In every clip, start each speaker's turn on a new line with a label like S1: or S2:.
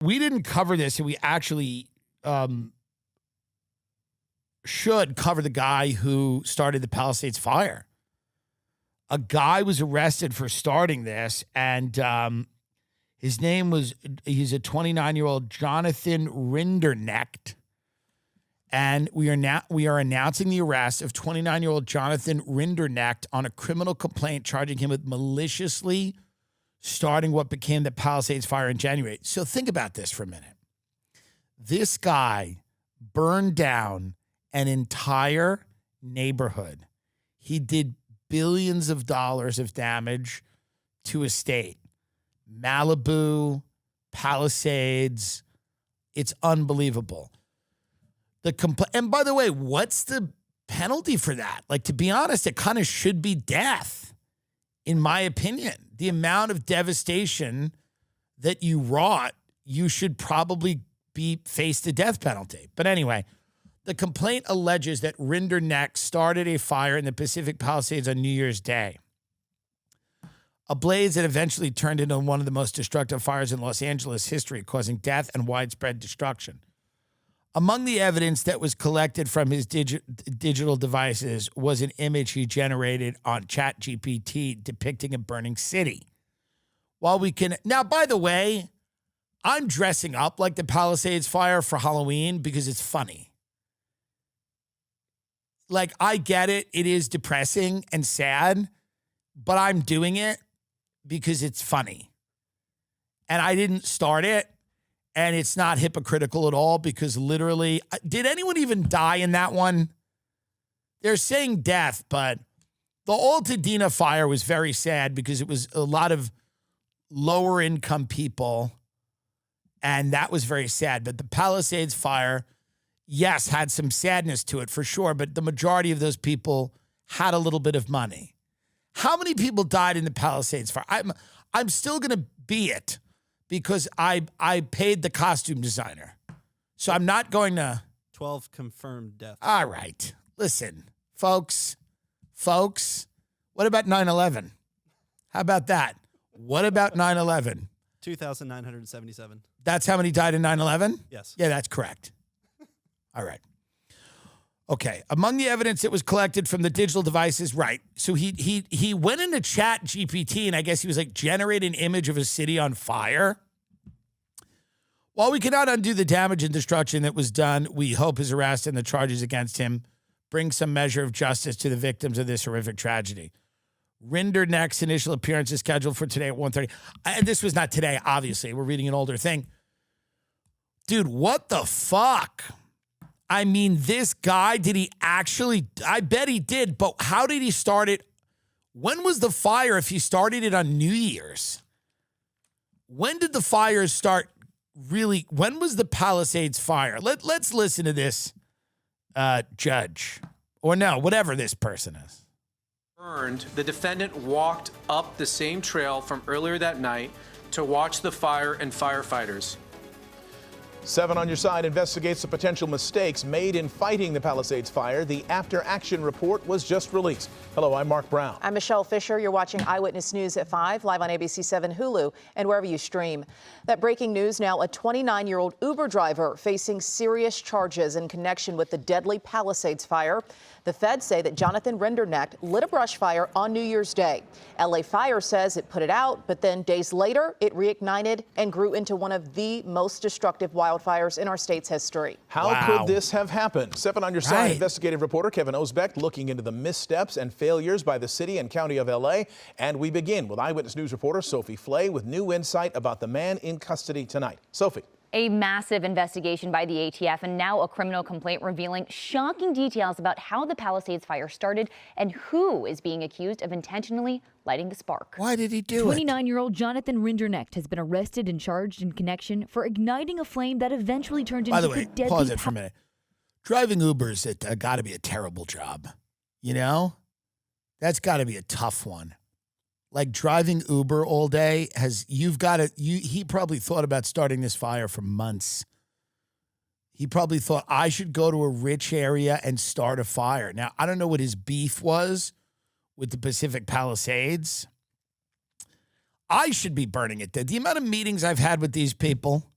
S1: We didn't cover this, and we actually should cover the guy who started the Palisades Fire. A guy was arrested for starting this, and he's a 29-year-old Jonathan Rinderknecht. And we are announcing the arrest of 29-year-old Jonathan Rinderknecht on a criminal complaint charging him with maliciously starting what became the Palisades Fire in January. So think about this for a minute. This guy burned down an entire neighborhood. He did billions of dollars of damage to a state. Malibu, Palisades. It's unbelievable. And by the way, what's the penalty for that? Like, to be honest, it kind of should be death, in my opinion. The amount of devastation that you wrought, you should probably face the death penalty. But anyway, the complaint alleges that Rinderknecht started a fire in the Pacific Palisades on New Year's Day, a blaze that eventually turned into one of the most destructive fires in Los Angeles history, causing death and widespread destruction. Among the evidence that was collected from his digital devices was an image he generated on ChatGPT depicting a burning city. Now, by the way, I'm dressing up like the Palisades Fire for Halloween because it's funny. Like, I get it. It is depressing and sad, but I'm doing it because it's funny. And I didn't start it. And it's not hypocritical at all because literally, did anyone even die in that one? They're saying death, but the Altadena fire was very sad because it was a lot of lower income people. And that was very sad. But the Palisades Fire, yes, had some sadness to it for sure. But the majority of those people had a little bit of money. How many people died in the Palisades Fire? I'm still going to be it. Because I paid the costume designer. So I'm not going to...
S2: 12 confirmed deaths.
S1: All right. Listen, folks, what about 9/11? How about that? What about 9/11?
S2: 2,977.
S1: That's how many died in 9/11?
S2: Yes.
S1: Yeah, that's correct. All right. Okay. Among the evidence that was collected from the digital devices, right. So he went into ChatGPT, and I guess he was like, generate an image of a city on fire. While we cannot undo the damage and destruction that was done, we hope his arrest and the charges against him bring some measure of justice to the victims of this horrific tragedy. Rinderknecht's initial appearance is scheduled for today at 1:30. And this was not today, obviously. We're reading an older thing. Dude, what the fuck? I mean, this guy, did he actually? I bet he did, but how did he start it? When was the fire if he started it on New Year's? When did the fire start really? When was the Palisades Fire? Let's listen to this judge. Or no, whatever this person is.
S3: Burned, the defendant walked up the same trail from earlier that night to watch the fire and firefighters.
S4: 7 on Your Side investigates the potential mistakes made in fighting the Palisades Fire. The after-action report was just released. Hello, I'm Mark Brown.
S5: I'm Michelle Fisher. You're watching Eyewitness News at 5, live on ABC 7 Hulu and wherever you stream. That breaking news now, a 29-year-old Uber driver facing serious charges in connection with the deadly Palisades Fire. The feds say that Jonathan Rinderknecht lit a brush fire on New Year's Day. LA Fire says it put it out, but then days later, it reignited and grew into one of the most destructive wildfires in our state's history.
S4: How could this have happened? 7 on Your Side investigative reporter Kevin Osbeck looking into the missteps and failures by the city and county of LA. And we begin with Eyewitness News reporter Sophie Flay with new insight about the man in custody tonight. Sophie.
S6: A massive investigation by the ATF and now a criminal complaint revealing shocking details about how the Palisades Fire started and who is being accused of intentionally lighting the spark.
S1: Why did he do it?
S7: 29-year-old Jonathan Rinderknecht has been arrested and charged in connection for igniting a flame that eventually turned into
S1: By the way,
S7: deadly...
S1: pause it for a minute. Driving Uber's got to be a terrible job. You know? That's got to be a tough one. Like driving Uber all day he probably thought about starting this fire for months. He probably thought, I should go to a rich area and start a fire. Now, I don't know what his beef was with the Pacific Palisades. I should be burning it. The amount of meetings I've had with these people,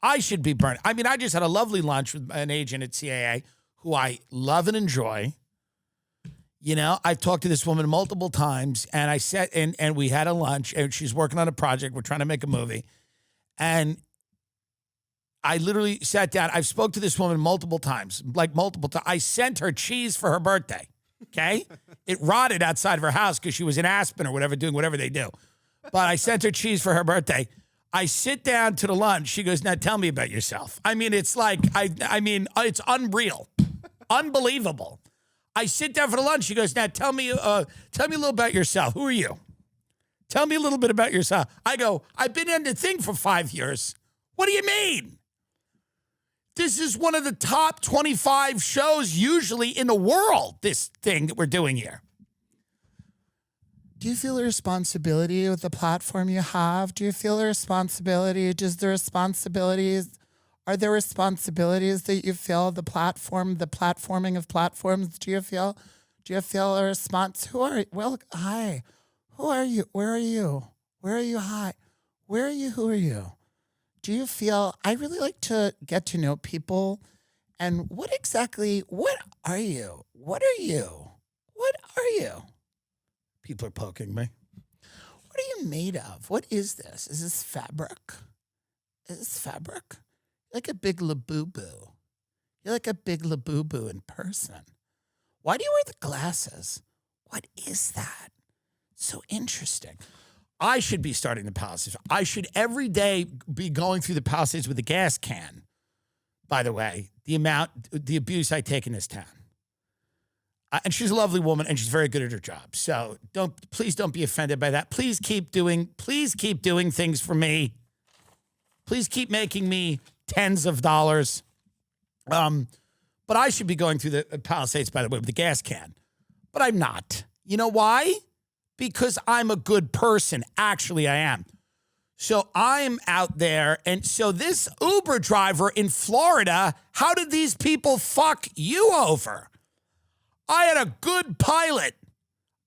S1: I should be burned. I mean, I just had a lovely lunch with an agent at CAA who I love and enjoy. You know, I've talked to this woman multiple times, and I sat and we had a lunch, and she's working on a project. We're trying to make a movie. And I literally sat down. I've spoke to this woman multiple times, like multiple times. I sent her cheese for her birthday, okay? It rotted outside of her house because she was in Aspen or whatever, doing whatever they do. But I sent her cheese for her birthday. I sit down to the lunch. She goes, now tell me about yourself. I mean, it's like, I mean, it's unreal. Unbelievable. I sit down for the lunch. She goes, now tell me a little about yourself. Who are you? Tell me a little bit about yourself. I go, I've been in the thing for 5 years. What do you mean? This is one of the top 25 shows usually in the world, this thing that we're doing here. Do you feel a responsibility with the platform you have? Do you feel a responsibility? Are there responsibilities that you feel the platforming of platforms? Do you feel a response? Hi. Who are you? Where are you? Where are you? Hi. Where are you? Who are you? Do you feel, I really like to get to know people. And what are you? What are you? What are you? People are poking me. What are you made of? What is this? Is this fabric? Like a big Labubu. You're like a big Labubu in person. Why do you wear the glasses? What is that? So interesting. I should be starting the Palisades. I should every day be going through the Palisades with a gas can. By the way, the abuse I take in this town. And she's a lovely woman, and she's very good at her job. So please don't be offended by that. Please keep doing things for me. Please keep making me tens of dollars. But I should be going through the Palisades, by the way, with the gas can. But I'm not. You know why? Because I'm a good person. Actually, I am. So I'm out there. And so this Uber driver in Florida, how did these people fuck you over? I had a good pilot,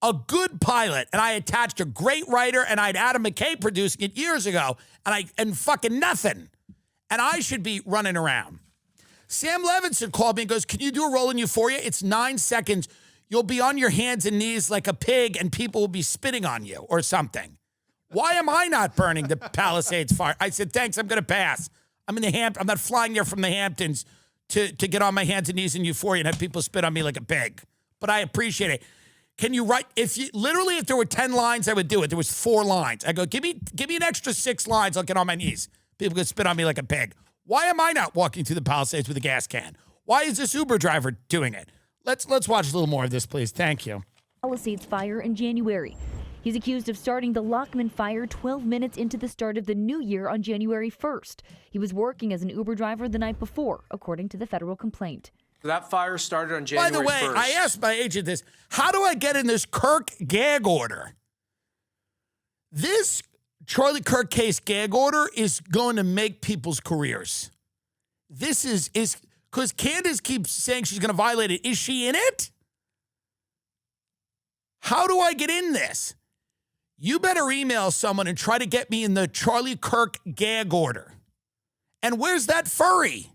S1: and I attached a great writer, and I had Adam McKay producing it years ago, and fucking nothing. And I should be running around. Sam Levinson called me and goes, can you do a roll in Euphoria? It's 9 seconds. You'll be on your hands and knees like a pig, and people will be spitting on you or something. Why am I not burning the Palisades Fire? I said, thanks, I'm going to pass. I'm not flying there from the Hamptons to get on my hands and knees in Euphoria and have people spit on me like a pig. But I appreciate it. Can you write, if there were 10 lines, I would do it. There was 4 lines. I go, give me an extra 6 lines. I'll get on my knees. People could spit on me like a pig. Why am I not walking through the Palisades with a gas can? Why is this Uber driver doing it? Let's watch a little more of this, please. Thank you.
S7: Palisades Fire in January. He's accused of starting the Lockman fire 12 minutes into the start of the new year on January 1st. He was working as an Uber driver the night before, according to the federal complaint.
S3: That fire started on January 1st.
S1: By the way, I asked my agent this. How do I get in this Kirk gag order? This Charlie Kirk case gag order is going to make people's careers. This is because Candace keeps saying she's going to violate it. Is she in it? How do I get in this? You better email someone and try to get me in the Charlie Kirk gag order. And where's that furry?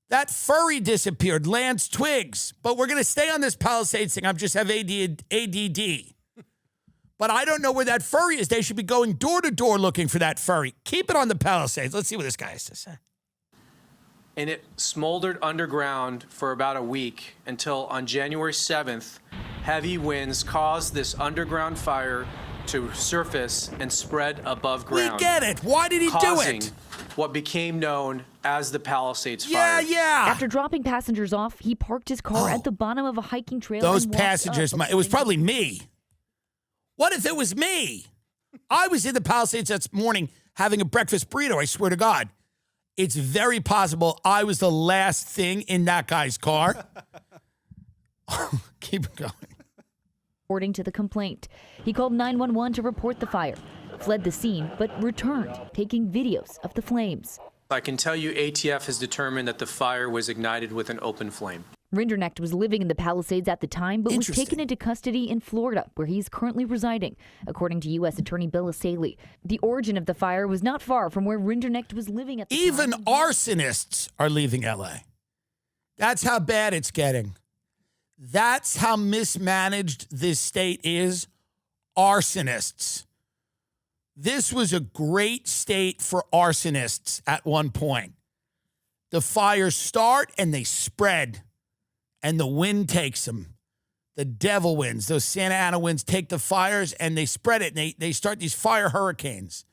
S1: That furry disappeared, Lance Twiggs. But we're going to stay on this Palisades thing. I just have ADD. But I don't know where that furry is. They should be going door to door looking for that furry. Keep it on the Palisades. Let's see what this guy has to say.
S3: And it smoldered underground for about a week until on January 7th, heavy winds caused this underground fire to surface and spread above ground.
S1: We get it. Why did he do it?
S3: What became known as the Palisades Fire.
S1: Yeah.
S7: After dropping passengers off, he parked his car at the bottom of a hiking trail.
S1: Those passengers, it was probably me. What if it was me? I was in the Palisades that morning having a breakfast burrito, I swear to God. It's very possible I was the last thing in that guy's car. Keep going.
S7: According to the complaint, he called 911 to report the fire, fled the scene, but returned, taking videos of the flames.
S3: I can tell you ATF has determined that the fire was ignited with an open flame.
S7: Rinderknecht was living in the Palisades at the time, but was taken into custody in Florida, where he's currently residing, according to U.S. Attorney Bill Asaley. The origin of the fire was not far from where Rinderknecht was living at the time.
S1: Even arsonists are leaving L.A. That's how bad it's getting. That's how mismanaged this state is. Arsonists. This was a great state for arsonists at one point. The fires start and they spread, and the wind takes them. The devil winds, those Santa Ana winds take the fires and they spread it, and they start these fire hurricanes.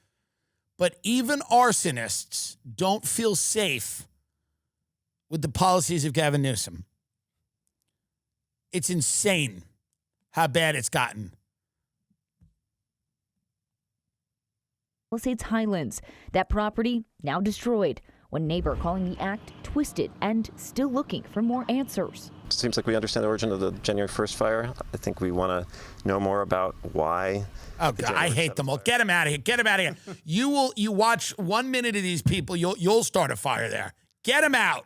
S1: But even arsonists don't feel safe with the policies of Gavin Newsom. It's insane how bad it's gotten.
S7: Palisades Highlands, that property now destroyed. One neighbor calling the act twisted and still looking for more answers.
S8: It seems like we understand the origin of the January 1st fire. I think we want to know more about why.
S1: Oh, God, I hate them all. Get them out of here. Get them out of here. You watch 1 minute of these people, you'll start a fire there. Get them out.